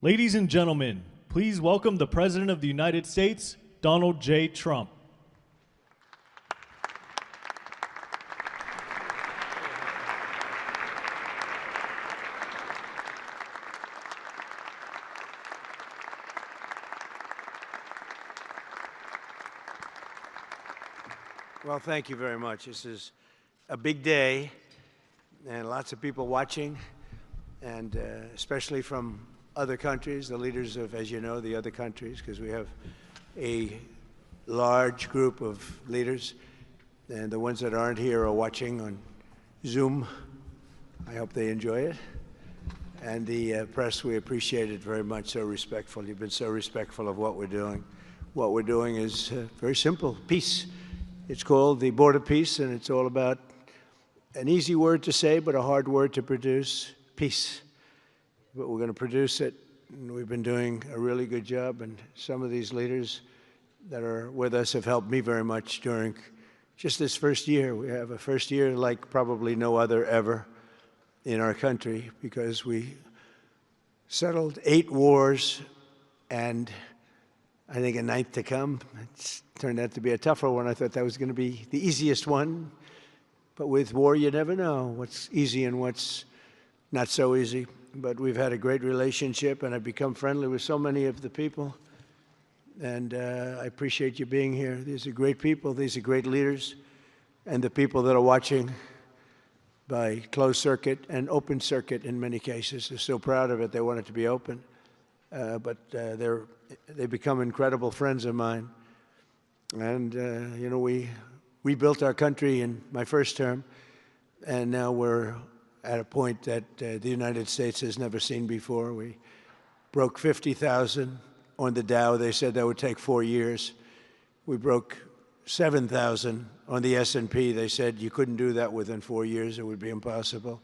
Ladies and gentlemen, please welcome the President of the United States, Donald J. Trump. Well, thank you very much. This is a big day and lots of people watching, and especially from other countries, the leaders of, as you know, the other countries, because we have a large group of leaders, and the ones that aren't here are watching on Zoom. I hope they enjoy it. And the press, we appreciate it very much, so respectful. You've been so respectful of what we're doing. What we're doing is very simple, peace. It's called the Board of Peace, and it's all about an easy word to say, but a hard word to produce, peace. But we're going to produce it, and we've been doing a really good job, and some of these leaders that are with us have helped me very much during just this first year. We have a first year like probably no other ever in our country, because we settled 8 wars and I think a 9th to come. It's turned out to be a tougher one. I thought that was going to be the easiest one. But with war, you never know what's easy and what's not so easy. But we've had a great relationship, and I've become friendly with so many of the people. And I appreciate you being here. These are great people. These are great leaders. And the people that are watching by closed circuit and open circuit in many cases, they're so proud of it. They want it to be open. But they become incredible friends of mine. And, you know, we rebuilt our country in my first term, and now we're at a point that the United States has never seen before. We broke 50,000 on the Dow. They said that would take 4 years. We broke 7,000 on the S&P. They said you couldn't do that within 4 years. It would be impossible.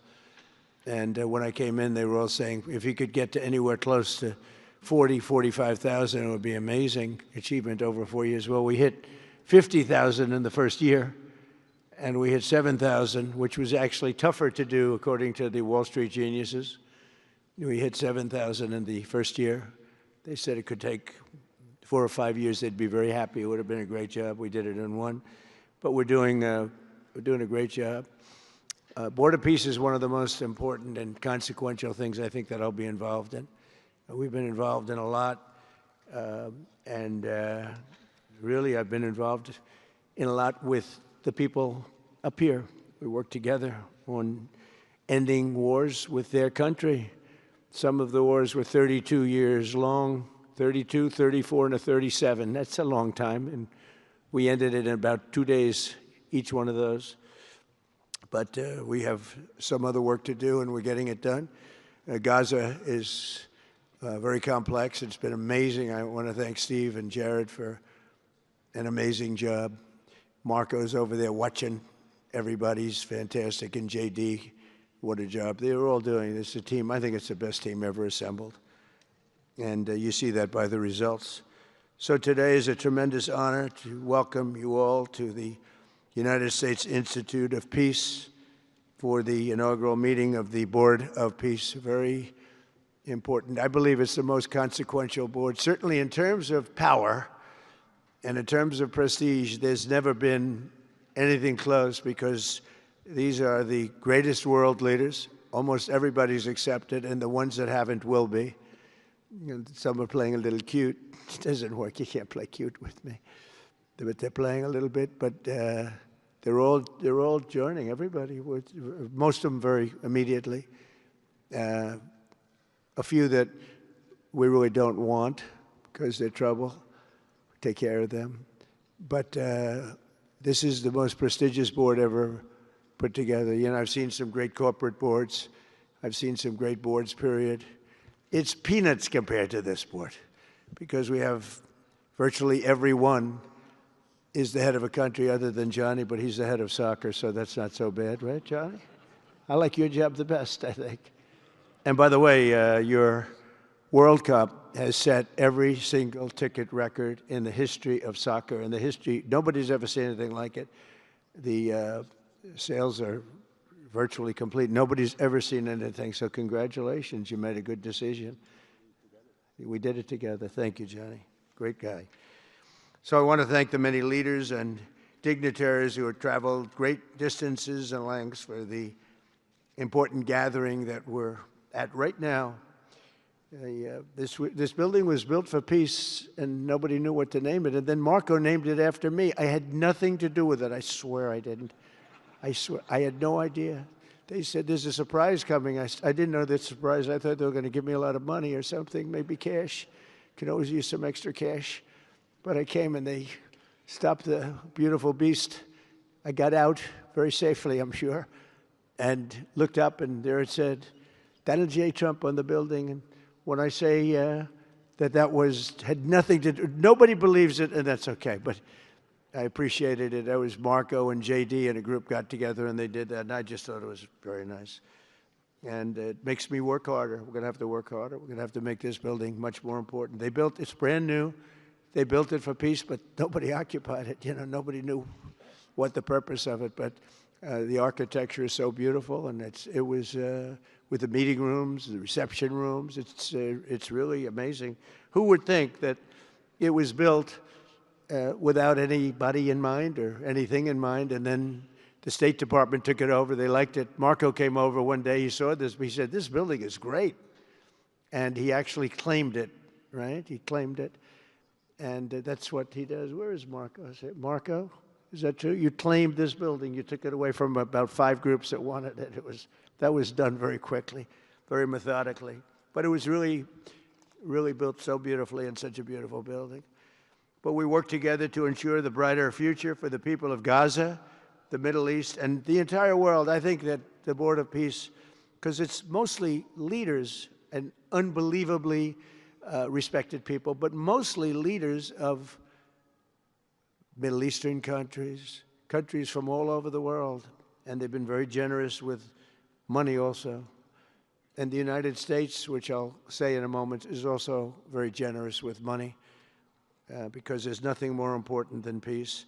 And when I came in, they were all saying, if you could get to anywhere close to 45,000, it would be amazing achievement over 4 years. Well, we hit 50,000 in the first year, and we hit 7,000, which was actually tougher to do according to the Wall Street geniuses. We hit 7,000 in the first year. They said it could take 4 or 5 years. They'd be very happy. It would have been a great job. We did it in 1. But we're doing a great job. Board of Peace is one of the most important and consequential things I think that I'll be involved in. We've been involved in a lot, and really I've been involved in a lot with the people up here. We work together on ending wars with their country. Some of the wars were 32 years long, 32, 34, and a 37. That's a long time, and we ended it in about 2 days, each one of those. But we have some other work to do, and we're getting it done. Gaza is very complex. It's been amazing. I want to thank Steve and Jared for an amazing job. Marco's over there watching. Everybody's fantastic. And JD, what a job. They were all doing this. A team, I think it's the best team ever assembled. And you see that by the results. So today is a tremendous honor to welcome you all to the United States Institute of Peace for the inaugural meeting of the Board of Peace. Very important. I believe it's the most consequential board, certainly in terms of power and in terms of prestige. There's never been anything close, because these are the greatest world leaders. Almost everybody's accepted, and the ones that haven't will be. Some are playing a little cute. It doesn't work. You can't play cute with me. But they're playing a little bit. But they're all joining. Everybody, most of them very immediately. A few that we really don't want because they're trouble. Take care of them. But this is the most prestigious board ever put together. You know, I've seen some great corporate boards. I've seen some great boards, period. It's peanuts compared to this board, because we have virtually everyone is the head of a country other than Johnny, but he's the head of soccer, so that's not so bad, right, Johnny? I like your job the best, I think. And by the way, your World Cup has set every single ticket record in the history of soccer. In the history, nobody's ever seen anything like it. The sales are virtually complete. Nobody's ever seen anything, so congratulations. You made a good decision. We did it together. Thank you, Johnny. Great guy. So I want to thank the many leaders and dignitaries who have traveled great distances and lengths for the important gathering that we're at right now. This building was built for peace, and nobody knew what to name it. And then Marco named it after me. I had nothing to do with it. I swear I didn't. I swear. I had no idea. They said, there's a surprise coming. I didn't know that surprise. I thought they were going to give me a lot of money or something, maybe cash. Could always use some extra cash. But I came, and they stopped the beautiful beast. I got out very safely, I'm sure, and looked up, and there it said, Donald J. Trump on the building. And when I say that had nothing to do, nobody believes it, and that's okay, but I appreciated it. That was Marco and JD and a group got together, and they did that, and I just thought it was very nice. And it makes me work harder. We're going to have to work harder. We're going to have to make this building much more important. It's brand new. They built it for peace, but nobody occupied it. You know, nobody knew what the purpose of it, but the architecture is so beautiful, and it was with the meeting rooms, the reception rooms. It's really amazing. Who would think that it was built without anybody in mind or anything in mind, and then the State Department took it over. They liked it. Marco came over one day. He saw this. He said, this building is great. And he actually claimed it, right? He claimed it. And that's what he does. Where is Marco? I said, Marco, is that true? You claimed this building. You took it away from about 5 groups that wanted it. That was done very quickly, very methodically. But it was really, really built so beautifully in such a beautiful building. But we worked together to ensure the brighter future for the people of Gaza, the Middle East, and the entire world. I think that the Board of Peace, because it's mostly leaders and unbelievably respected people, but mostly leaders of Middle Eastern countries, countries from all over the world, and they've been very generous with money also. And the United States, which I'll say in a moment, is also very generous with money because there's nothing more important than peace.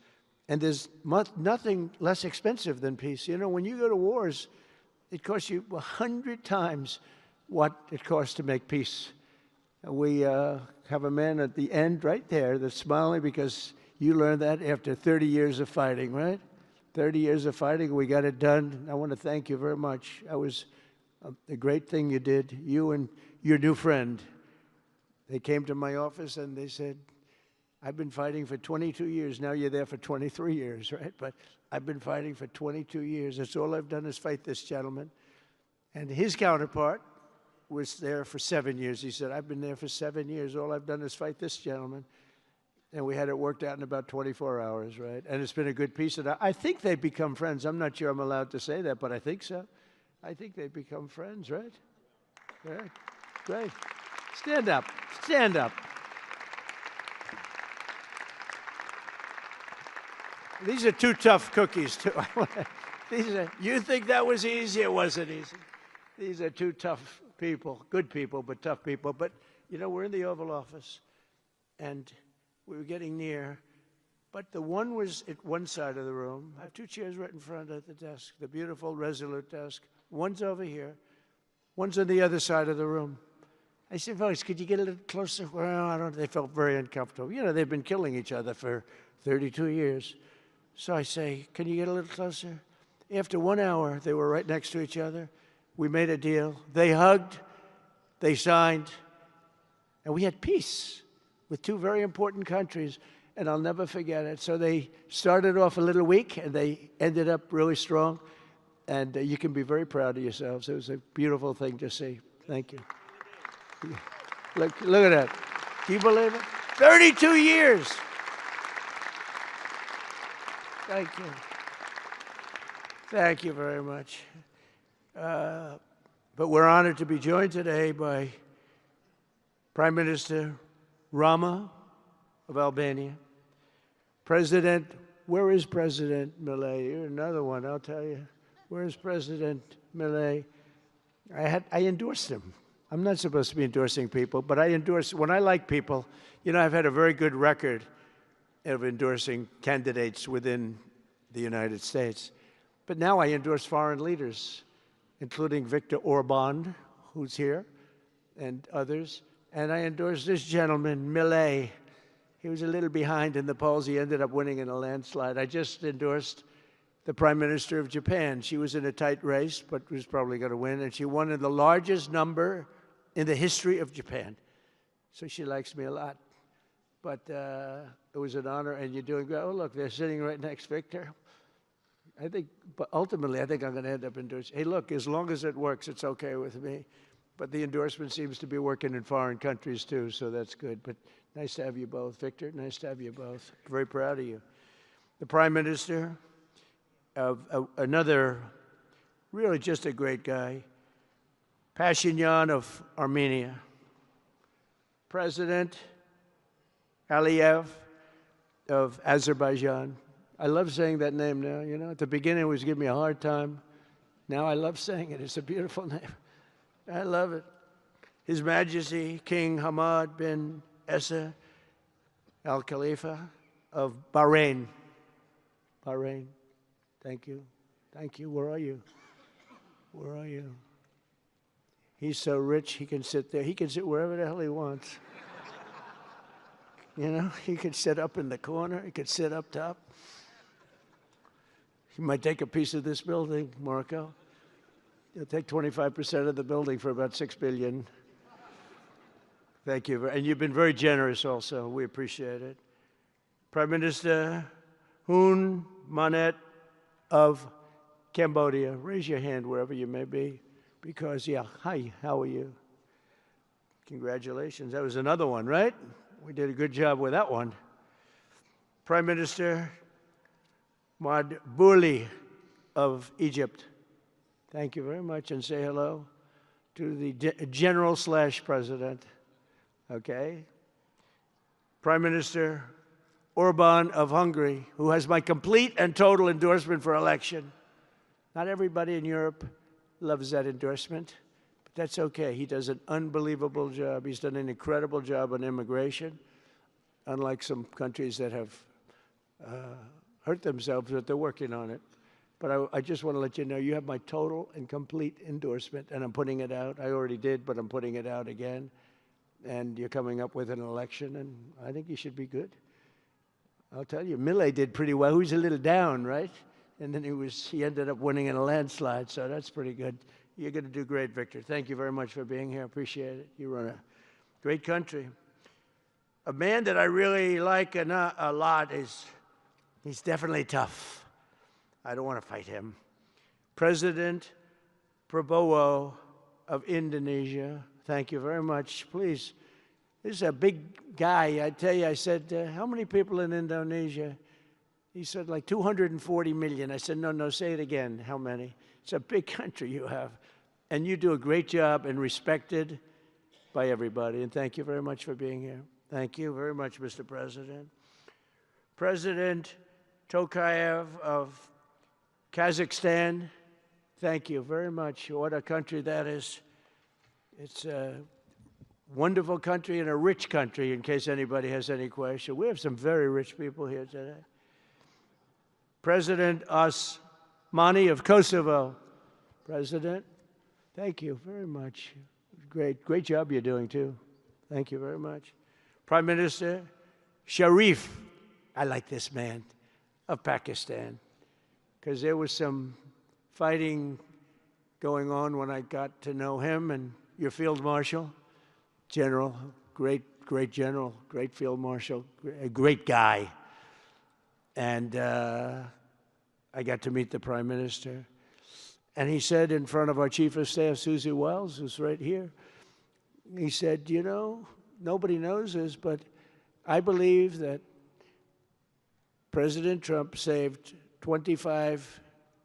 And there's nothing less expensive than peace. You know, when you go to wars, it costs you 100 times what it costs to make peace. We have a man at the end right there that's smiling because you learned that after 30 years of fighting, right? 30 years of fighting, we got it done. I want to thank you very much. That was a great thing you did. You and your new friend, they came to my office and they said, I've been fighting for 22 years. Now you're there for 23 years, right? But I've been fighting for 22 years. That's all I've done is fight this gentleman. And his counterpart was there for 7 years. He said, I've been there for 7 years. All I've done is fight this gentleman. And we had it worked out in about 24 hours, right? And it's been a good peace. And I think they've become friends. I'm not sure I'm allowed to say that, but I think so. I think they've become friends, right? Right. Great. Stand up. Stand up. These are 2 tough cookies, too. You think that was easy? It wasn't easy. These are 2 tough people, good people, but tough people. But, you know, we're in the Oval Office, and we were getting near. But the one was at one side of the room. I have 2 chairs right in front of the desk, the beautiful, resolute desk. One's over here. One's on the other side of the room. I said, folks, could you get a little closer? Well, I don't. They felt very uncomfortable. You know, they've been killing each other for 32 years. So I say, can you get a little closer? After 1 hour, they were right next to each other. We made a deal. They hugged, they signed, and we had peace with 2 very important countries, and I'll never forget it. So they started off a little weak, and they ended up really strong, and you can be very proud of yourselves. It was a beautiful thing to see. Thank you. Look at that. Can you believe it? 32 years. Thank you. Thank you very much. But we're honored to be joined today by Prime Minister Rama of Albania. President, where is President Milei? You're another one, I'll tell you. Where is President Milei? I endorsed him. I'm not supposed to be endorsing people, but when I like people, you know, I've had a very good record of endorsing candidates within the United States. But now I endorse foreign leaders, including Viktor Orban, who's here, and others. And I endorsed this gentleman, Millet. He was a little behind in the polls. He ended up winning in a landslide. I just endorsed the Prime Minister of Japan. She was in a tight race, but was probably going to win. And she won in the largest number in the history of Japan. So she likes me a lot. But it was an honor, and you're doing great. Oh, look, they're sitting right next, Victor. But ultimately, I think I'm going to end up endorsing. Hey, look, as long as it works, it's okay with me. But the endorsement seems to be working in foreign countries, too, so that's good. But nice to have you both. Victor, nice to have you both. Very proud of you. The Prime Minister of another, really just a great guy, Pashinyan of Armenia. President Aliyev of Azerbaijan. I love saying that name now, you know. At the beginning, it was giving me a hard time. Now I love saying it. It's a beautiful name. I love it. His Majesty, King Hamad bin Essa Al Khalifa of Bahrain. Bahrain. Thank you. Thank you. Where are you? Where are you? He's so rich, he can sit there. He can sit wherever the hell he wants. You know, he could sit up in the corner. He could sit up top. He might take a piece of this building, Marco. He'll take 25% of the building for about $6 billion. Thank you. And you've been very generous also. We appreciate it. Prime Minister Hun Manet of Cambodia. Raise your hand wherever you may be. Because, yeah, hi, how are you? Congratulations. That was another one, right? We did a good job with that one. Prime Minister Madbouli of Egypt. Thank you very much, and say hello to the General/President. Okay. Prime Minister Orban of Hungary, who has my complete and total endorsement for election. Not everybody in Europe loves that endorsement, but that's okay. He does an unbelievable job. He's done an incredible job on immigration, unlike some countries that have hurt themselves, but they're working on it. But I just want to let you know, you have my total and complete endorsement, and I'm putting it out. I already did, but I'm putting it out again. And you're coming up with an election, and I think you should be good. I'll tell you, Millet did pretty well. He was a little down, right? And then he ended up winning in a landslide, so that's pretty good. You're going to do great, Victor. Thank you very much for being here. Appreciate it. You run a great country. A man that I really like a lot he's definitely tough. I don't want to fight him. President Prabowo of Indonesia. Thank you very much. Please, this is a big guy. I tell you, I said, how many people in Indonesia? He said, like 240 million. I said, no, say it again. How many? It's a big country you have. And you do a great job and respected by everybody. And thank you very much for being here. Thank you very much, Mr. President. President Tokayev of Kazakhstan, thank you very much. What a country that is. It's a wonderful country and a rich country, in case anybody has any question. We have some very rich people here today. President Osmani of Kosovo. President, thank you very much. Great job you're doing, too. Thank you very much. Prime Minister Sharif, I like this man, of Pakistan, because there was some fighting going on when I got to know him, and your Field Marshal, General, great General, great Field Marshal, a great guy. And I got to meet the Prime Minister. And he said in front of our Chief of Staff, Susie Wells, who's right here, he said, you know, nobody knows this, but I believe that President Trump saved 25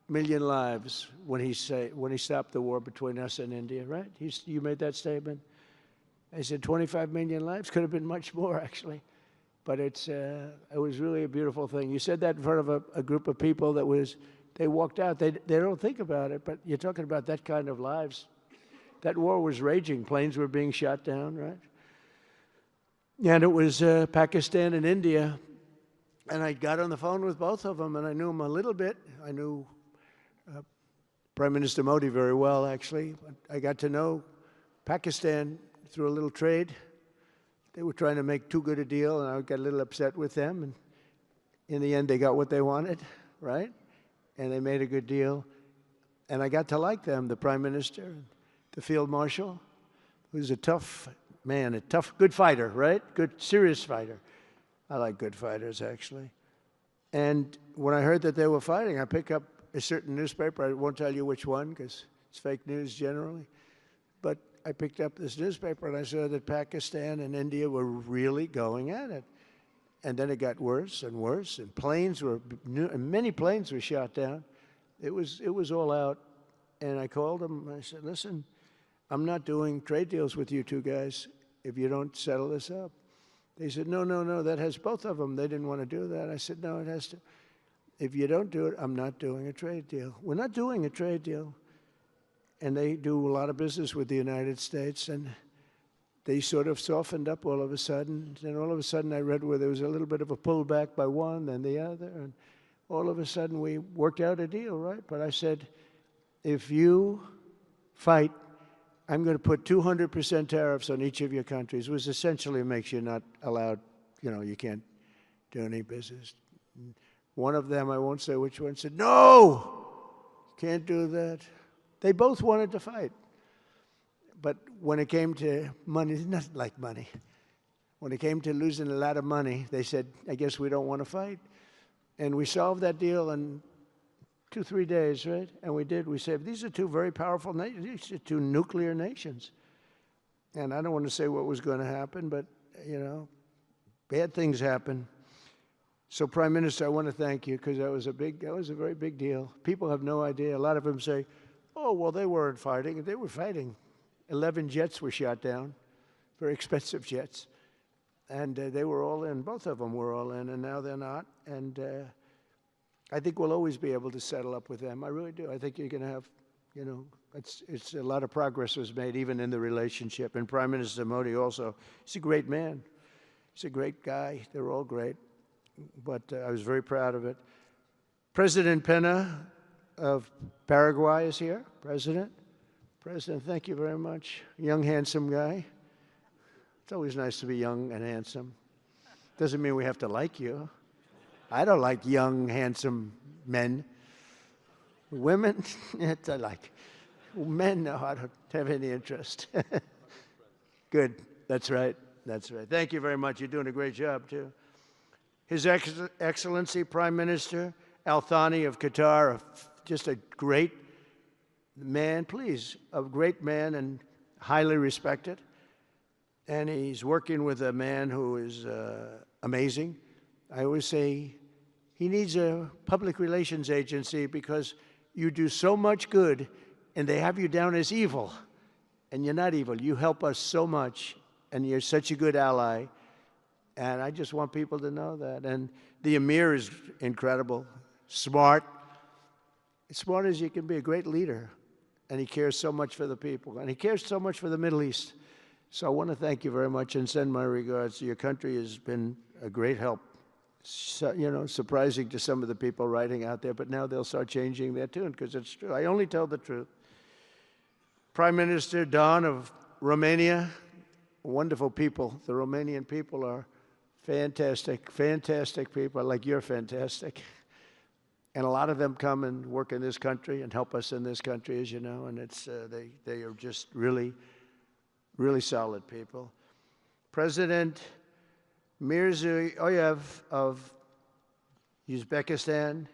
million lives when he stopped the war between us and India, right? You made that statement? I said 25 million lives? Could have been much more, actually. But it was really a beautiful thing. You said that in front of a group of people they walked out. They don't think about it, but you're talking about that kind of lives. That war was raging. Planes were being shot down, right? And it was Pakistan and India. And I got on the phone with both of them, and I knew them a little bit. I knew Prime Minister Modi very well, actually. I got to know Pakistan through a little trade They were trying to make too good a deal, and I got a little upset with them. And in the end, they got what they wanted, right? And they made a good deal. And I got to like them, the prime minister, the field marshal, who's a tough man, a tough, good fighter, right? Good, serious fighter. I like good fighters, actually. And when I heard that they were fighting, I picked up a certain newspaper. I won't tell you which one, because it's fake news generally. But I picked up this newspaper, and I saw that Pakistan and India were really going at it. And then it got worse and worse, and many planes were shot down. It was all out. And I called them, I said, listen, I'm not doing trade deals with you two guys if you don't settle this up. They said, no, that has both of them. They didn't want to do that. I said, no, it has to. If you don't do it, I'm not doing a trade deal. We're not doing a trade deal. And they do a lot of business with the United States, and they sort of softened up all of a sudden. And all of a sudden I read where there was a little bit of a pullback by one, then the other, and all of a sudden we worked out a deal, right? But I said, if you fight, I'm going to put 200% tariffs on each of your countries, which essentially makes you not allowed, you can't do any business. One of them, I won't say which one, said, no, can't do that. They both wanted to fight. But when it came to money, it's not like money. When it came to losing a lot of money, they said, I guess we don't want to fight. And we solved that deal in 2-3 days, right? And we did. We said, these are two very powerful nations. These are two nuclear nations. And I don't want to say what was going to happen, but, bad things happen. So, Prime Minister, I want to thank you, because that was a very big deal. People have no idea. A lot of them say, oh, well, they weren't fighting. They were fighting. 11 jets were shot down, very expensive jets. And they were all in. Both of them were all in, and now they're not. And I think we'll always be able to settle up with them. I really do. I think you're going to have, it's a lot of progress was made even in the relationship. And Prime Minister Modi also, he's a great man. He's a great guy. They're all great. But I was very proud of it. President Pena of Paraguay is here. President, thank you very much. Young, handsome guy. It's always nice to be young and handsome. Doesn't mean we have to like you. I don't like young, handsome men. Women, I like. Men, no, I don't have any interest. Good, that's right. Thank you very much. You're doing a great job, too. His Excellency Prime Minister Al Thani of Qatar, just a great man, a great man and highly respected. And he's working with a man who is amazing. I always say he needs a public relations agency, because you do so much good and they have you down as evil. And you're not evil. You help us so much, and you're such a good ally. And I just want people to know that. And the Emir is incredible, smart. As smart as you can be, a great leader. And he cares so much for the people. And he cares so much for the Middle East. So I want to thank you very much and send my regards. Your country has been a great help. So, surprising to some of the people writing out there, but now they'll start changing their tune, because it's true. I only tell the truth. Prime Minister Don of Romania, wonderful people. The Romanian people are fantastic people, like you're fantastic. And a lot of them come and work in this country and help us in this country, as you know, and it's they are just really, really solid people. President Mirziyoyev of Uzbekistan,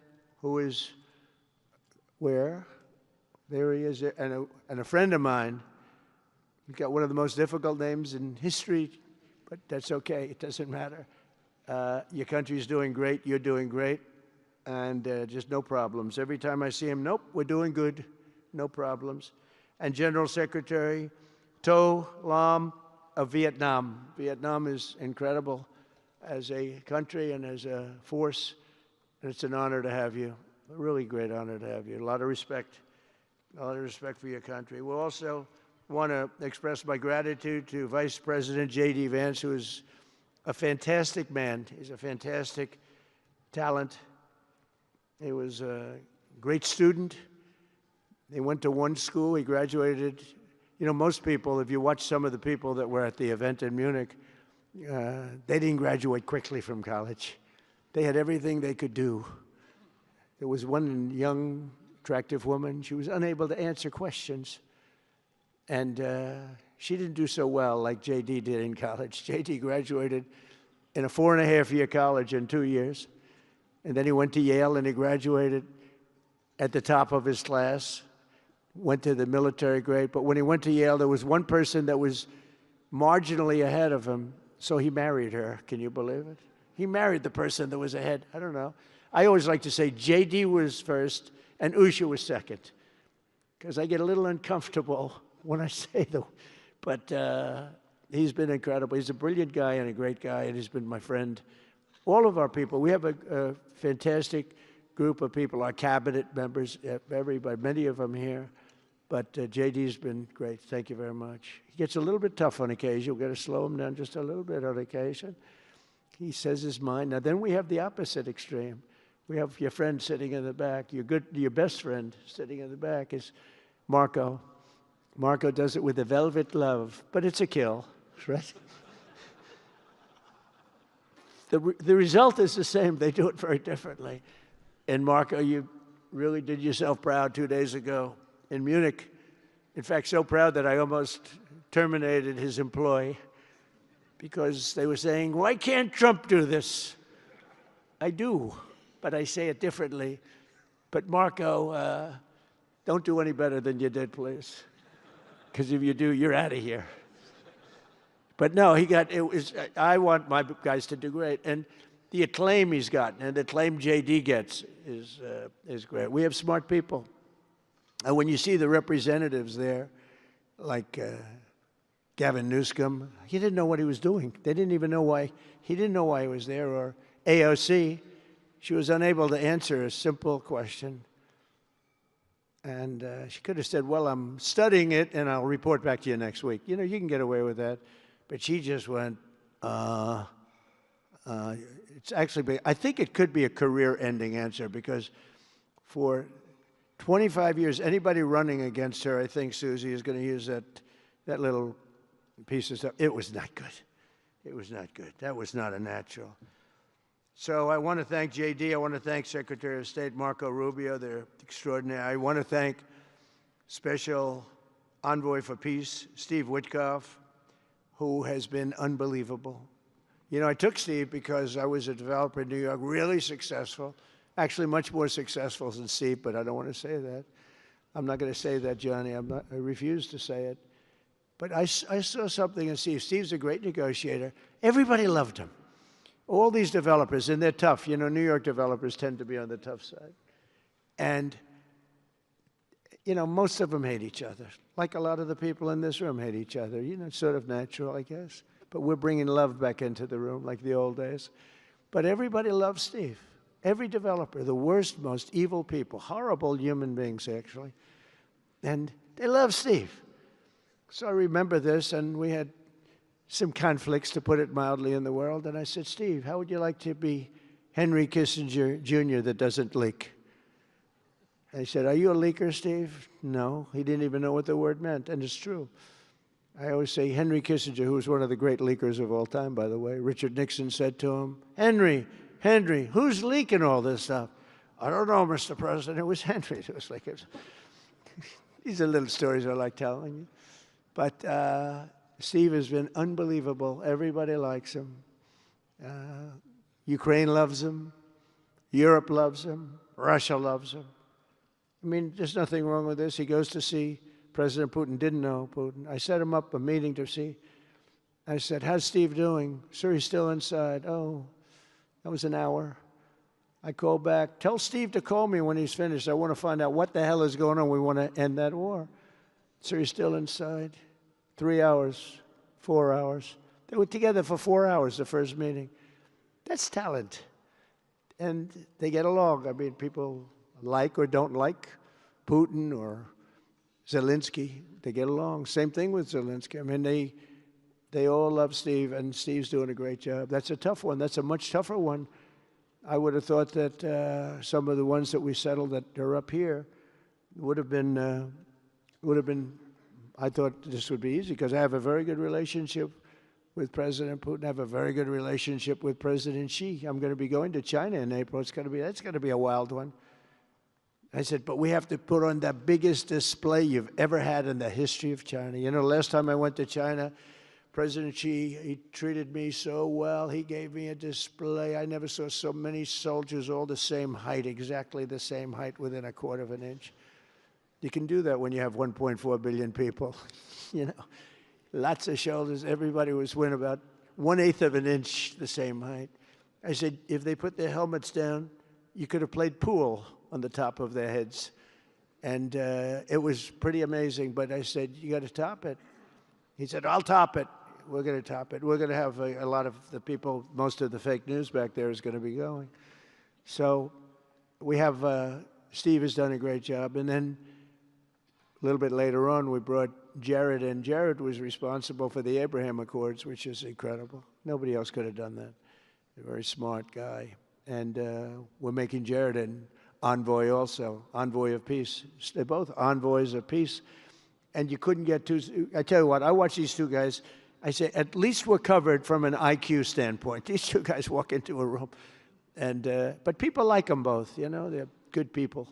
who is where? There he is, and a friend of mine. He's got one of the most difficult names in history, but that's okay. It doesn't matter. Your country's doing great. You're doing great, and just no problems. Every time I see him, nope, we're doing good, no problems. And General Secretary To Lam of Vietnam. Vietnam is incredible as a country and as a force, and it's an honor to have you. A really great honor to have you. A lot of respect for your country. We'll also want to express my gratitude to Vice President J.D. Vance, who is a fantastic man. He's a fantastic talent. He was a great student. He went to one school. He graduated. Most people, if you watch some of the people that were at the event in Munich, They didn't graduate quickly from college. They had everything they could do. There was one young, attractive woman. She was unable to answer questions. And she didn't do so well like J.D. did in college. J.D. graduated in a 4.5-year college in 2 years. And then he went to Yale and he graduated at the top of his class, went to the military grade. But when he went to Yale, there was one person that was marginally ahead of him, so he married her. Can you believe it? He married the person that was ahead. I don't know. I always like to say J.D. was first and Usha was second, because I get a little uncomfortable when I say that. But he's been incredible. He's a brilliant guy and a great guy, and he's been my friend. All of our people, we have a fantastic group of people, our cabinet members, everybody, many of them here. But J.D.'s been great. Thank you very much. He gets a little bit tough on occasion. We've got to slow him down just a little bit on occasion. He says his mind. Now, then we have the opposite extreme. We have your friend sitting in the back. Your best friend sitting in the back is Marco. Marco does it with a velvet glove, but it's a kill, right? The result is the same. They do it very differently. And Marco, you really did yourself proud 2 days ago in Munich. In fact, so proud that I almost terminated his employ because they were saying, why can't Trump do this? I do, but I say it differently. But Marco, don't do any better than you did, please. Because if you do, you're out of here. But no, I want my guys to do great. And the acclaim he's gotten and the acclaim J.D. gets is great. We have smart people. And when you see the representatives there, like Gavin Newsom, he didn't know what he was doing. They didn't even know why. He didn't know why he was there. Or AOC, she was unable to answer a simple question. And she could have said, well, I'm studying it, and I'll report back to you next week. You know, you can get away with that. But she just went, it's actually, I think it could be a career-ending answer, because for 25 years, anybody running against her, I think Susie is going to use that little piece of stuff. It was not good. It was not good. That was not a natural. So I want to thank J.D. I want to thank Secretary of State Marco Rubio. They're extraordinary. I want to thank Special Envoy for Peace, Steve Witkoff, who has been unbelievable. You know, I took Steve because I was a developer in New York, really successful, actually much more successful than Steve, but I don't want to say that. I'm not going to say that, Johnny. I refuse to say it. But I saw something in Steve. Steve's a great negotiator. Everybody loved him. All these developers, and they're tough. You know, New York developers tend to be on the tough side. And, you know, most of them hate each other. Like a lot of the people in this room hate each other. You know, it's sort of natural, I guess. But we're bringing love back into the room like the old days. But everybody loves Steve. Every developer, the worst, most evil people, horrible human beings, actually. And they love Steve. So I remember this, and we had some conflicts, to put it mildly, in the world. And I said, Steve, how would you like to be Henry Kissinger Jr. that doesn't leak? And he said, are you a leaker, Steve? No. He didn't even know what the word meant, and it's true. I always say Henry Kissinger, who was one of the great leakers of all time, by the way, Richard Nixon said to him, Henry, who's leaking all this stuff? I don't know, Mr. President. It was Henry. It was like, these are little stories I like telling you. But Steve has been unbelievable. Everybody likes him. Ukraine loves him. Europe loves him. Russia loves him. I mean, there's nothing wrong with this. He goes to see President Putin. Didn't know Putin. I set him up a meeting to see. I said, how's Steve doing? Sir, he's still inside. Oh, that was an hour. I called back. Tell Steve to call me when he's finished. I want to find out what the hell is going on. We want to end that war. Sir, he's still inside. 3 hours, 4 hours. They were together for 4 hours, the first meeting. That's talent. And they get along. I mean, people like or don't like Putin or Zelensky. They get along. Same thing with Zelensky. I mean, they all love Steve, and Steve's doing a great job. That's a tough one. That's a much tougher one. I would have thought that some of the ones that we settled that are up here would have been, I thought this would be easy because I have a very good relationship with President Putin. I have a very good relationship with President Xi. I'm going to be going to China in April. That's going to be a wild one. I said, but we have to put on the biggest display you've ever had in the history of China. You know, last time I went to China, President Xi, he treated me so well. He gave me a display. I never saw so many soldiers all the same height, exactly the same height within a quarter of an inch. You can do that when you have 1.4 billion people. You know, lots of shoulders. Everybody was within about 1/8 of an inch the same height. I said, if they put their helmets down, you could have played pool on the top of their heads. And it was pretty amazing. But I said, you got to top it. He said, I'll top it. We're going to top it. We're going to have a lot of the people, most of the fake news back there is going to be going. So we have, Steve has done a great job. And then a little bit later on, we brought Jared in. Jared was responsible for the Abraham Accords, which is incredible. Nobody else could have done that. A very smart guy. And we're making Jared an envoy also, envoy of peace. They're both envoys of peace. And you couldn't get two. I tell you what, I watch these two guys. I say, at least we're covered from an IQ standpoint. These two guys walk into a room. And, but people like them both, you know. They're good people.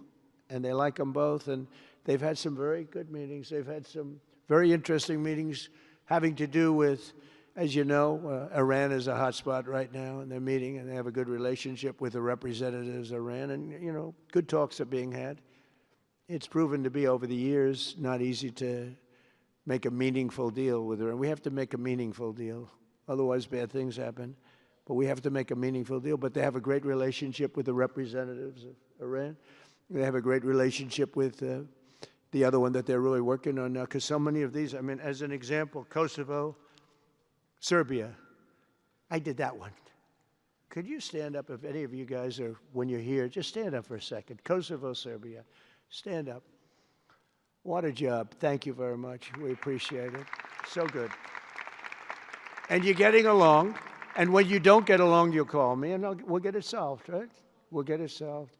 And they like them both. And they've had some very good meetings. They've had some very interesting meetings having to do with, as you know, Iran is a hot spot right now. And they're meeting, and they have a good relationship with the representatives of Iran. And, you know, good talks are being had. It's proven to be, over the years, not easy to make a meaningful deal with Iran. We have to make a meaningful deal. Otherwise, bad things happen. But we have to make a meaningful deal. But they have a great relationship with the representatives of Iran. They have a great relationship with the other one that they're really working on now. Because so many of these, I mean, as an example, Kosovo, Serbia. I did that one. Could you stand up, if any of you guys are, when you're here, just stand up for a second. Kosovo, Serbia. Stand up. What a job. Thank you very much. We appreciate it. So good. And you're getting along. And when you don't get along, you'll call me, and we'll get it solved, right? We'll get it solved.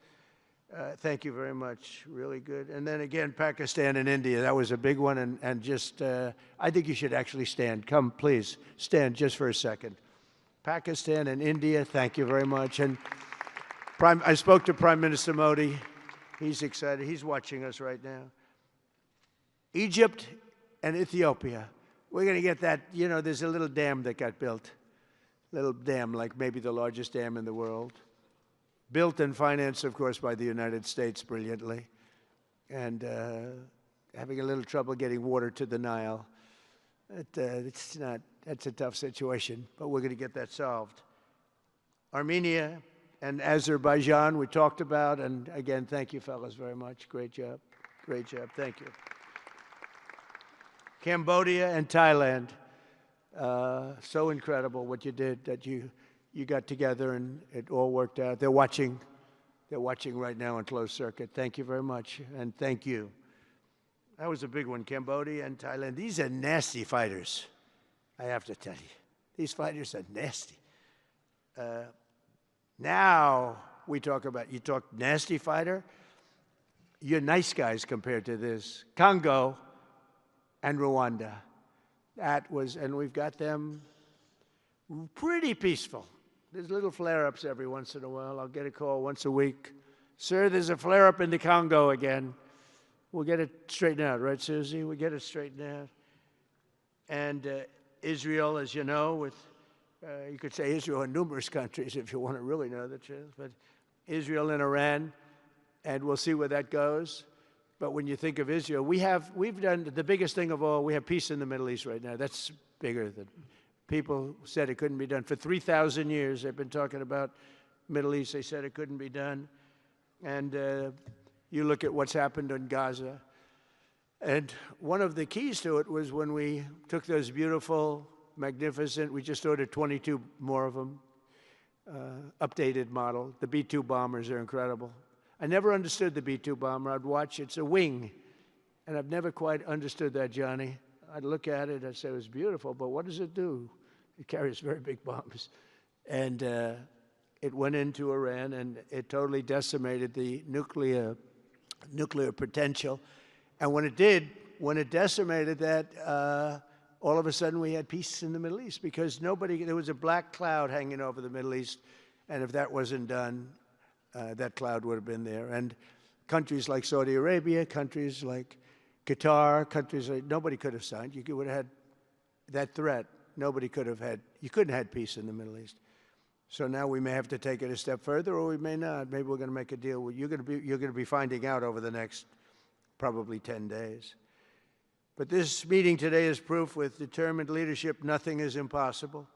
Thank you very much. Really good. And then again, Pakistan and India. That was a big one. And just, I think you should actually stand. Come, please. Stand just for a second. Pakistan and India, thank you very much. And I spoke to Prime Minister Modi. He's excited. He's watching us right now. Egypt and Ethiopia. We're going to get that, you know, there's a little dam that got built. Little dam, like maybe the largest dam in the world. Built and financed, of course, by the United States brilliantly. And having a little trouble getting water to the Nile. It's not, that's a tough situation, but we're going to get that solved. Armenia and Azerbaijan, we talked about. And again, thank you, fellas, very much. Great job. Great job. Thank you. Cambodia and Thailand. So incredible what you did, that you got together and it all worked out. They're watching right now on closed circuit. Thank you very much, and thank you. That was a big one, Cambodia and Thailand. These are nasty fighters, I have to tell you. These fighters are nasty. Now we talk about, you talk nasty fighter, you're nice guys compared to this. Congo and Rwanda. That was, and we've got them pretty peaceful. There's little flare-ups every once in a while. I'll get a call once a week. Sir, there's a flare-up in the Congo again. We'll get it straightened out, right, Susie? We'll get it straightened out. And Israel, as you know, with, you could say Israel in numerous countries if you want to really know the truth, but Israel and Iran, and we'll see where that goes. But when you think of Israel, we've done the biggest thing of all. We have peace in the Middle East right now. That's bigger than people said it couldn't be done. For 3,000 years, they've been talking about Middle East. They said it couldn't be done. And you look at what's happened in Gaza. And one of the keys to it was when we took those beautiful, magnificent, we just ordered 22 more of them, updated model. The B-2 bombers are incredible. I never understood the B-2 bomber. I'd watch, it's a wing. And I've never quite understood that, Johnny. I'd look at it, I'd say it was beautiful, but what does it do? It carries very big bombs. And it went into Iran, and it totally decimated the nuclear potential. And when it did, when it decimated that, all of a sudden we had peace in the Middle East because there was a black cloud hanging over the Middle East, and if that wasn't done, that cloud would have been there. And countries like Saudi Arabia, countries like Qatar, countries like, nobody could have signed. You would have had that threat. You couldn't have had peace in the Middle East. So now we may have to take it a step further, or we may not. Maybe we're going to make a deal. You're going to be finding out over the next probably 10 days. But this meeting today is proof with determined leadership, nothing is impossible.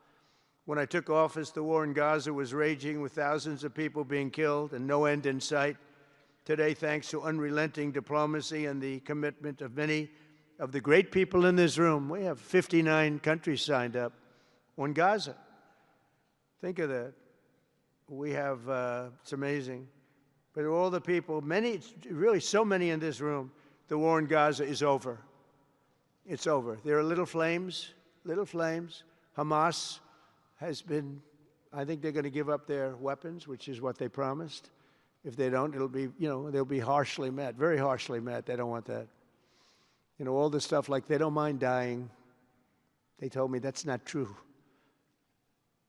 When I took office, the war in Gaza was raging with thousands of people being killed and no end in sight. Today, thanks to unrelenting diplomacy and the commitment of many of the great people in this room, we have 59 countries signed up on Gaza. Think of that. We have, it's amazing. But all the people, many, really so many in this room, the war in Gaza is over. It's over. There are little flames. Hamas has been, I think they're going to give up their weapons, which is what they promised. If they don't, it'll be, they'll be harshly met, very harshly met. They don't want that. All the stuff like they don't mind dying. They told me that's not true.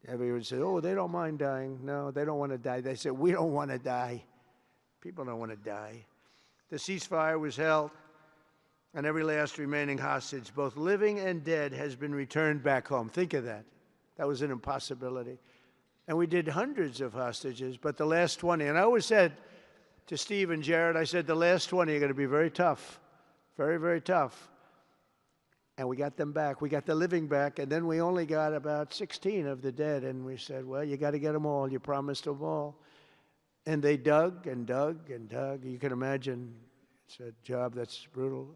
Everyone said, oh, they don't mind dying. No, they don't want to die. They said, we don't want to die. People don't want to die. The ceasefire was held, and every last remaining hostage, both living and dead, has been returned back home. Think of that. That was an impossibility. And we did hundreds of hostages, but the last 20, and I always said to Steve and Jared, I said, the last 20 are going to be very tough, very, very tough. And we got them back. We got the living back, and then we only got about 16 of the dead. And we said, well, you got to get them all. You promised them all. And they dug and dug and dug. You can imagine it's a job that's brutal.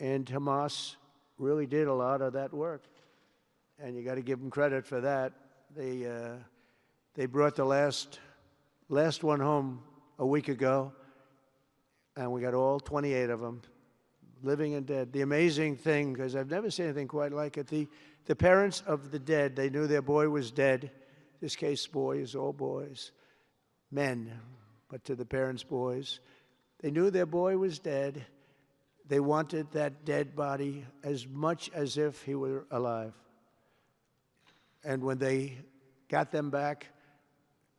And Hamas really did a lot of that work. And you got to give them credit for that. They brought the last one home a week ago, and we got all 28 of them, living and dead. The amazing thing, because I've never seen anything quite like it, the parents of the dead, they knew their boy was dead. This case, boys, all boys, men, but to the parents' boys. They knew their boy was dead. They wanted that dead body as much as if he were alive. And when they got them back,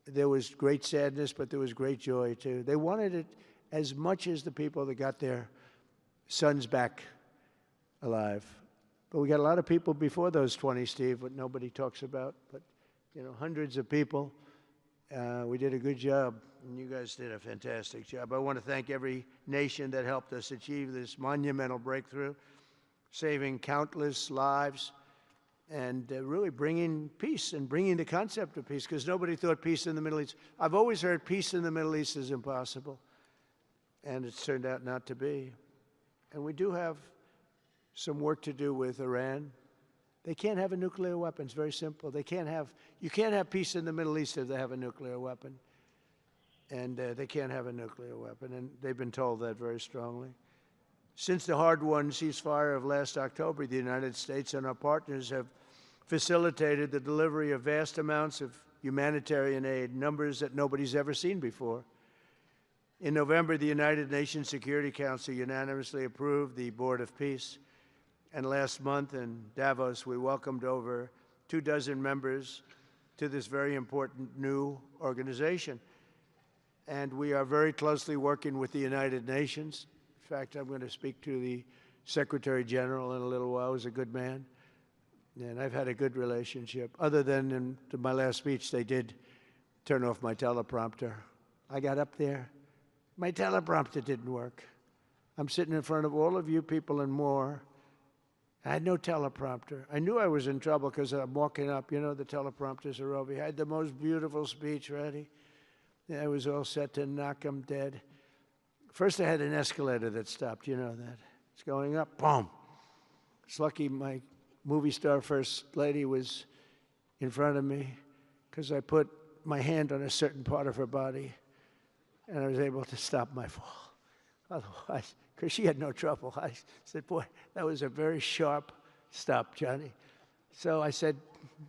there was great sadness, but there was great joy, too. They wanted it as much as the people that got their sons back alive. But we got a lot of people before those 20, Steve, what nobody talks about. But, hundreds of people. We did a good job, and you guys did a fantastic job. I want to thank every nation that helped us achieve this monumental breakthrough, saving countless lives, and really bringing peace and bringing the concept of peace, because nobody thought peace in the Middle East. I've always heard peace in the Middle East is impossible, and it's turned out not to be. And we do have some work to do with Iran. They can't have a nuclear weapon. It's very simple. You can't have peace in the Middle East if they have a nuclear weapon. And they can't have a nuclear weapon, and they've been told that very strongly. Since the hard-won ceasefire of last October, the United States and our partners have facilitated the delivery of vast amounts of humanitarian aid, numbers that nobody's ever seen before. In November, the United Nations Security Council unanimously approved the Board of Peace. And last month in Davos, we welcomed over 24 members to this very important new organization. And we are very closely working with the United Nations. In fact, I'm going to speak to the Secretary General in a little while. He's a good man. And I've had a good relationship. Other than in my last speech, they did turn off my teleprompter. I got up there. My teleprompter didn't work. I'm sitting in front of all of you people and more. I had no teleprompter. I knew I was in trouble because I'm walking up. The teleprompters are over here. I had the most beautiful speech ready. I was all set to knock them dead. First, I had an escalator that stopped. You know that. It's going up. Boom. It's lucky my movie star first lady was in front of me because I put my hand on a certain part of her body, and I was able to stop my fall. Otherwise, because she had no trouble. I said, boy, that was a very sharp stop, Johnny. So I said,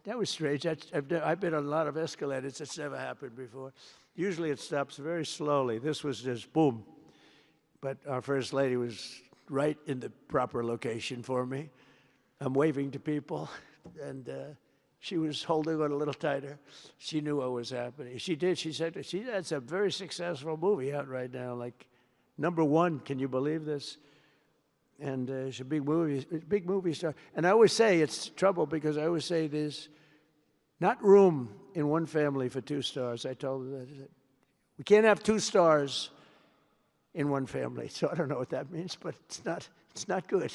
that was strange. I've been on a lot of escalators. It's never happened before. Usually it stops very slowly. This was just boom. But our First Lady was right in the proper location for me. I'm waving to people, and she was holding on a little tighter. She knew what was happening. She did. She said, that's a very successful movie out right now, like #1. Can you believe this? And it's a big movie star. And I always say it's trouble because I always say there's not room in one family for 2 stars. I told her that. We can't have 2 stars in one family. So I don't know what that means, but it's not good.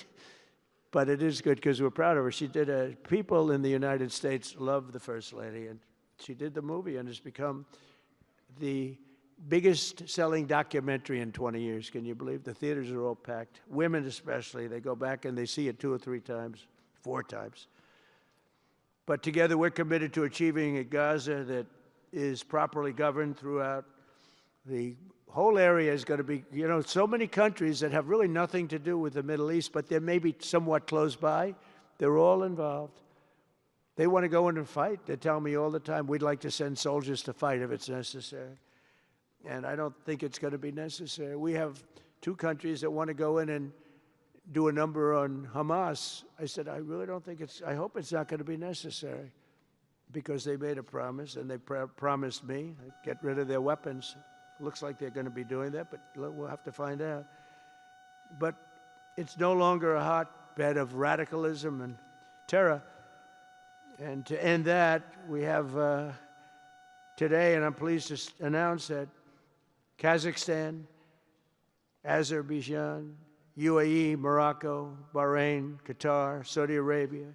But it is good because we're proud of her. She did people in the United States love the First Lady, and she did the movie, and it's become the biggest selling documentary in 20 years. Can you believe? The theaters are all packed. Women especially, they go back and they see it 2 or 3 times, 4 times. But together we're committed to achieving a Gaza that is properly governed throughout. The whole area is going to be, so many countries that have really nothing to do with the Middle East, but they're maybe somewhat close by. They're all involved. They want to go in and fight. They tell me all the time, we'd like to send soldiers to fight if it's necessary. And I don't think it's going to be necessary. We have 2 countries that want to go in and do a number on Hamas. I said, I really don't think I hope it's not going to be necessary, because they made a promise, and they promised me, get rid of their weapons. Looks like they're going to be doing that, but we'll have to find out. But it's no longer a hotbed of radicalism and terror. And to end that, we have today, and I'm pleased to announce that Kazakhstan, Azerbaijan, UAE, Morocco, Bahrain, Qatar, Saudi Arabia,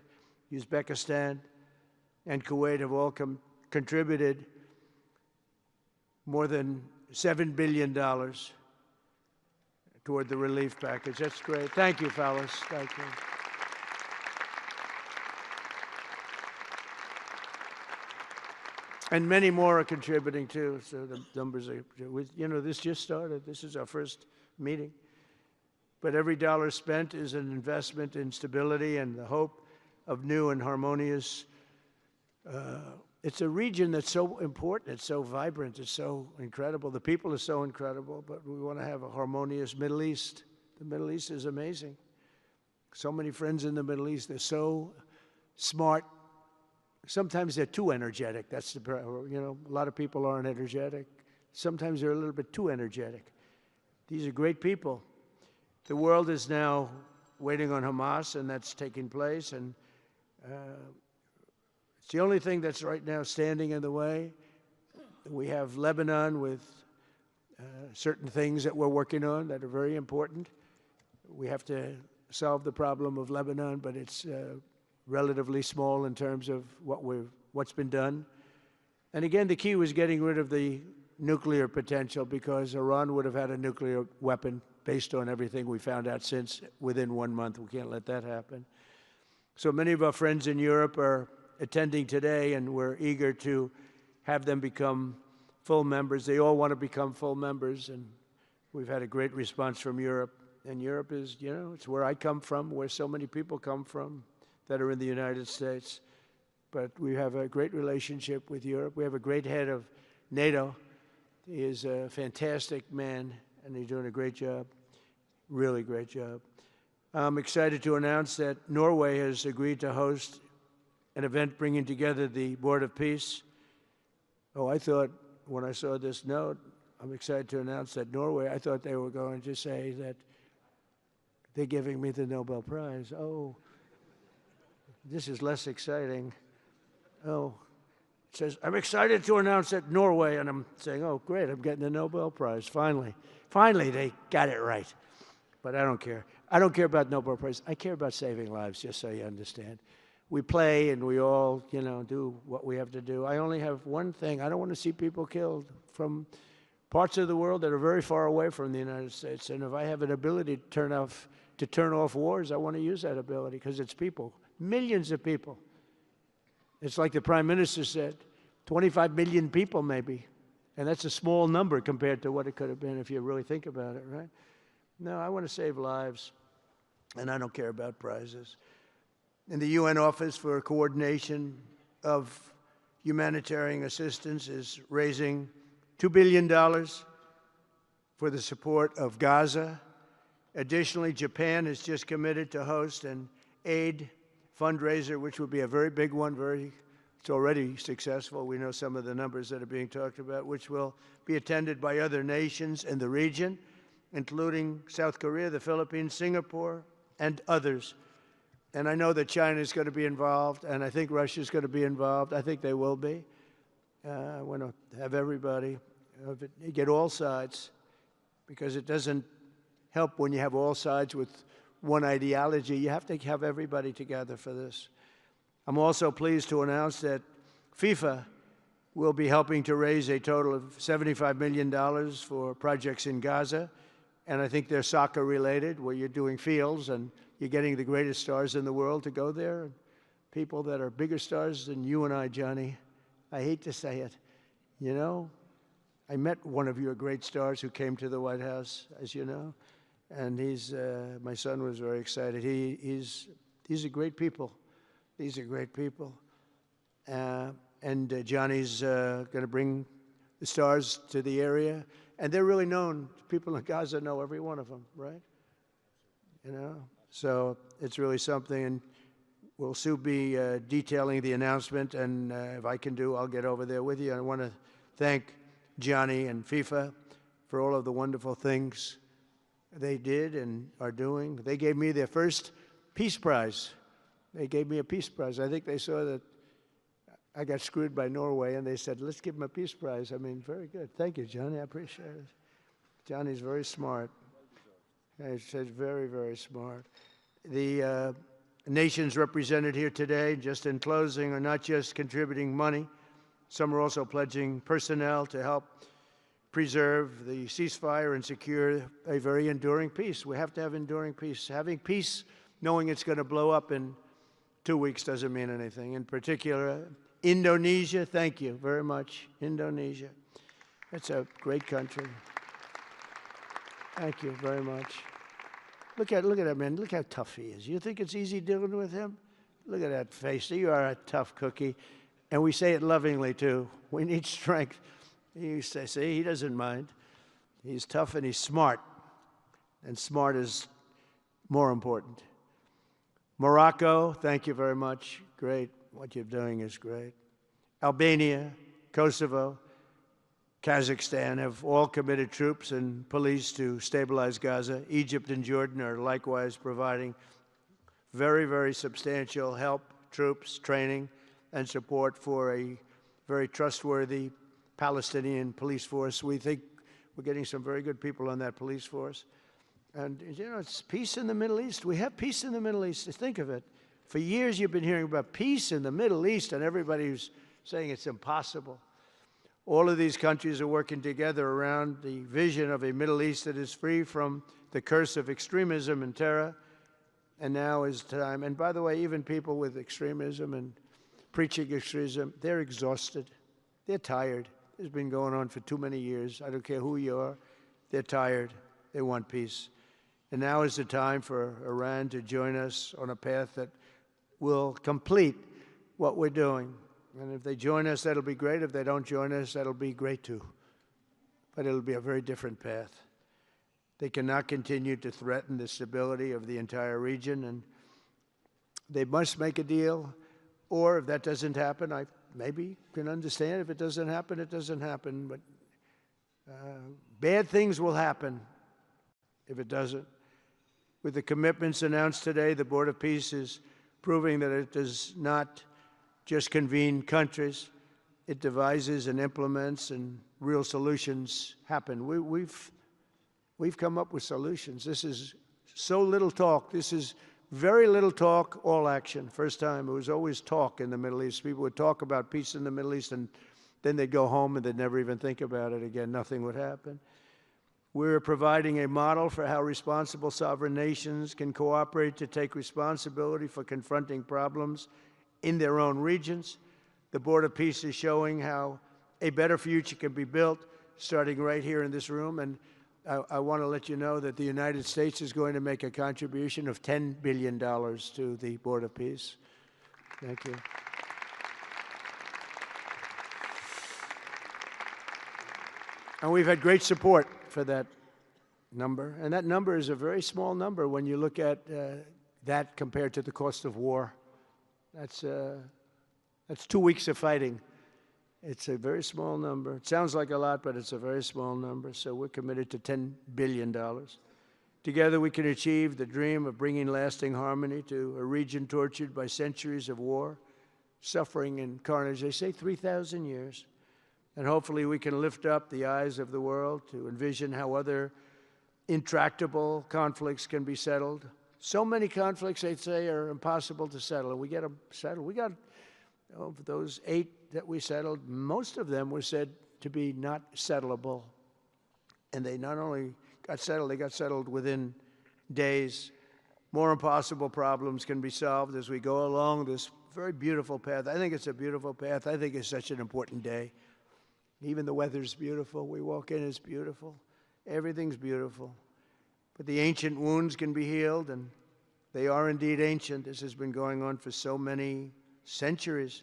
Uzbekistan, and Kuwait have all contributed more than $7 billion toward the relief package. That's great. Thank you, fellas. Thank you. And many more are contributing too, so the numbers are, this just started. This is our first meeting. But every dollar spent is an investment in stability and the hope of new and harmonious. It's a region that's so important, it's so vibrant, it's so incredible. The people are so incredible, but we want to have a harmonious Middle East. The Middle East is amazing. So many friends in the Middle East, they're so smart. Sometimes they're too energetic. That's a lot of people aren't energetic. Sometimes they're a little bit too energetic. These are great people. The world is now waiting on Hamas, and that's taking place, and it's the only thing that's right now standing in the way. We have Lebanon with certain things that we're working on that are very important. We have to solve the problem of Lebanon, but it's relatively small in terms of what's been done. And again, the key was getting rid of the nuclear potential, because Iran would have had a nuclear weapon based on everything we found out since within 1 month. We can't let that happen. So many of our friends in Europe are attending today, and we're eager to have them become full members. They all want to become full members, and we've had a great response from Europe. And Europe is, it's where I come from, where so many people come from that are in the United States. But we have a great relationship with Europe. We have a great head of NATO. He is a fantastic man, and he's doing a great job, really great job. I'm excited to announce that Norway has agreed to host an event bringing together the Board of Peace. Oh, I thought when I saw this note, I'm excited to announce that Norway, I thought they were going to say that they're giving me the Nobel Prize. Oh, this is less exciting. Oh, it says, I'm excited to announce that Norway, and I'm saying, oh, great, I'm getting the Nobel Prize, finally. Finally, they got it right. But I don't care. I don't care about Nobel Prize. I care about saving lives, just so you understand. We play and we all, do what we have to do. I only have one thing. I don't want to see people killed from parts of the world that are very far away from the United States. And if I have an ability to turn off wars, I want to use that ability, because it's people. Millions of people. It's like the Prime Minister said, 25 million people maybe. And that's a small number compared to what it could have been if you really think about it, right? No, I want to save lives, and I don't care about prizes. And the UN Office for Coordination of Humanitarian Assistance is raising $2 billion for the support of Gaza. Additionally, Japan has just committed to host an aid fundraiser, which will be a very big one, it's already successful. We know some of the numbers that are being talked about, which will be attended by other nations in the region, including South Korea, the Philippines, Singapore, and others. And I know that China is going to be involved, and I think Russia is going to be involved. I think they will be. I want to have everybody, get all sides, because it doesn't help when you have all sides with one ideology. You have to have everybody together for this. I'm also pleased to announce that FIFA will be helping to raise a total of $75 million for projects in Gaza, and I think they're soccer related, where you're doing fields and you're getting the greatest stars in the world to go there, and people that are bigger stars than you and I, Johnny. I hate to say it. You know, I met one of your great stars who came to the White House, as you know, and my son was very excited. These are great people. These are great people. And Johnny's going to bring the stars to the area, and they're really known. People in Gaza know every one of them, right? You know, so it's really something, and we'll soon be detailing the announcement, and if I can I'll get over there with you. I want to thank Johnny and FIFA for all of the wonderful things they did and are doing. They gave me their first Peace Prize. They gave me a Peace Prize. I think they saw that I got screwed by Norway, and they said, let's give him a Peace Prize. I mean, very good. Thank you, Johnny. I appreciate it. Johnny's very smart. He's very, very smart. The nations represented here today, just in closing, are not just contributing money. Some are also pledging personnel to help preserve the ceasefire and secure a very enduring peace. We have to have enduring peace. Having peace, knowing it's going to blow up in 2 weeks, doesn't mean anything. In particular, Indonesia, thank you very much. Indonesia. It's a great country. Thank you very much. Look at that man. Look how tough he is. You think it's easy dealing with him? Look at that face. You are a tough cookie. And we say it lovingly, too. We need strength. You say, see, he doesn't mind. He's tough and he's smart. And smart is more important. Morocco, thank you very much. Great. What you're doing is great. Albania, Kosovo, Kazakhstan have all committed troops and police to stabilize Gaza. Egypt and Jordan are likewise providing very, very substantial help, troops, training, and support for a very trustworthy Palestinian police force. We think we're getting some very good people on that police force. And, you know, it's peace in the Middle East. We have peace in the Middle East. Think of it. For years you've been hearing about peace in the Middle East, and everybody's saying it's impossible. All of these countries are working together around the vision of a Middle East that is free from the curse of extremism and terror. And now is time. And by the way, even people with extremism and preaching extremism, they're exhausted. They're tired. It's been going on for too many years. I don't care who you are. They're tired. They want peace. And now is the time for Iran to join us on a path that will complete what we're doing. And if they join us, that'll be great. If they don't join us, that'll be great too. But it'll be a very different path. They cannot continue to threaten the stability of the entire region, and they must make a deal. Or if that doesn't happen, I maybe can understand. If it doesn't happen, it doesn't happen. But bad things will happen if it doesn't. With the commitments announced today, the Board of Peace is proving that it does not just convene countries. It devises and implements, and real solutions happen. We've come up with solutions. This is so little talk. This is very little talk, all action. First time, it was always talk in the Middle East. People would talk about peace in the Middle East, and then they'd go home and they'd never even think about it again. Nothing would happen. We're providing a model for how responsible sovereign nations can cooperate to take responsibility for confronting problems in their own regions. The Board of Peace is showing how a better future can be built, starting right here in this room. And I want to let you know that the United States is going to make a contribution of $10 billion to the Board of Peace. Thank you. And we've had great support for that number. And that number is a very small number when you look at that compared to the cost of war. That's 2 weeks of fighting. It's a very small number. It sounds like a lot, but it's a very small number. So we're committed to $10 billion. Together we can achieve the dream of bringing lasting harmony to a region tortured by centuries of war, suffering, and carnage. They say 3,000 years. And hopefully we can lift up the eyes of the world to envision how other intractable conflicts can be settled. So many conflicts, they'd say, are impossible to settle, and we get them settled. We got, of those 8 that we settled, most of them were said to be not settleable. And they not only got settled, they got settled within days. More impossible problems can be solved as we go along this very beautiful path. I think it's a beautiful path. I think it's such an important day. Even the weather's beautiful. We walk in, it's beautiful. Everything's beautiful. But the ancient wounds can be healed, and they are indeed ancient. This has been going on for so many centuries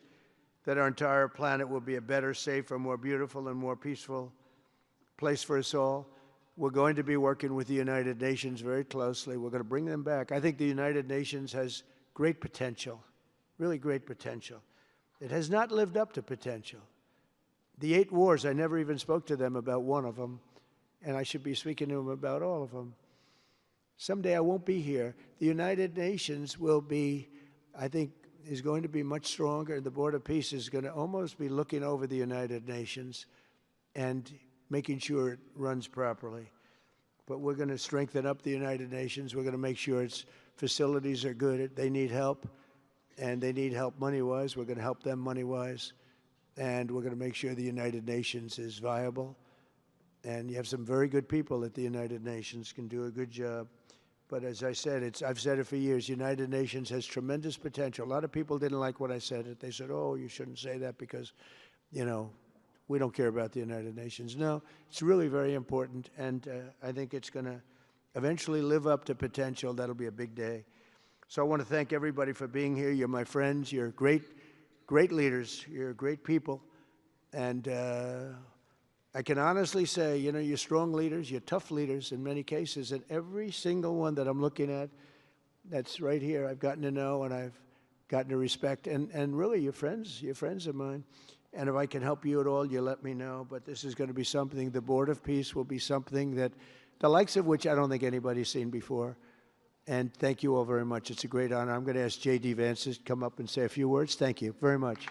that our entire planet will be a better, safer, more beautiful, and more peaceful place for us all. We're going to be working with the United Nations very closely. We're going to bring them back. I think the United Nations has great potential, really great potential. It has not lived up to potential. The 8 wars, I never even spoke to them about one of them, and I should be speaking to them about all of them. Someday I won't be here. The United Nations will be, I think, is going to be much stronger. The Board of Peace is going to almost be looking over the United Nations and making sure it runs properly. But we're going to strengthen up the United Nations. We're going to make sure its facilities are good. They need help, and they need help money-wise. We're going to help them money-wise. And we're going to make sure the United Nations is viable. And you have some very good people at the United Nations, can do a good job. But as I said, I've said it for years, United Nations has tremendous potential. A lot of people didn't like what I said. They said, oh, you shouldn't say that because, you know, we don't care about the United Nations. No, it's really very important, and I think it's going to eventually live up to potential. That'll be a big day. So I want to thank everybody for being here. You're my friends. You're great leaders. You're great people. And I can honestly say, you know, you're strong leaders, you're tough leaders in many cases, and every single one that I'm looking at that's right here, I've gotten to know and I've gotten to respect, and really you're friends of mine. And if I can help you at all, you let me know. But this is going to be something, the Board of Peace will be something that, the likes of which I don't think anybody's seen before. And thank you all very much. It's a great honor. I'm going to ask J.D. Vance to come up and say a few words. Thank you very much.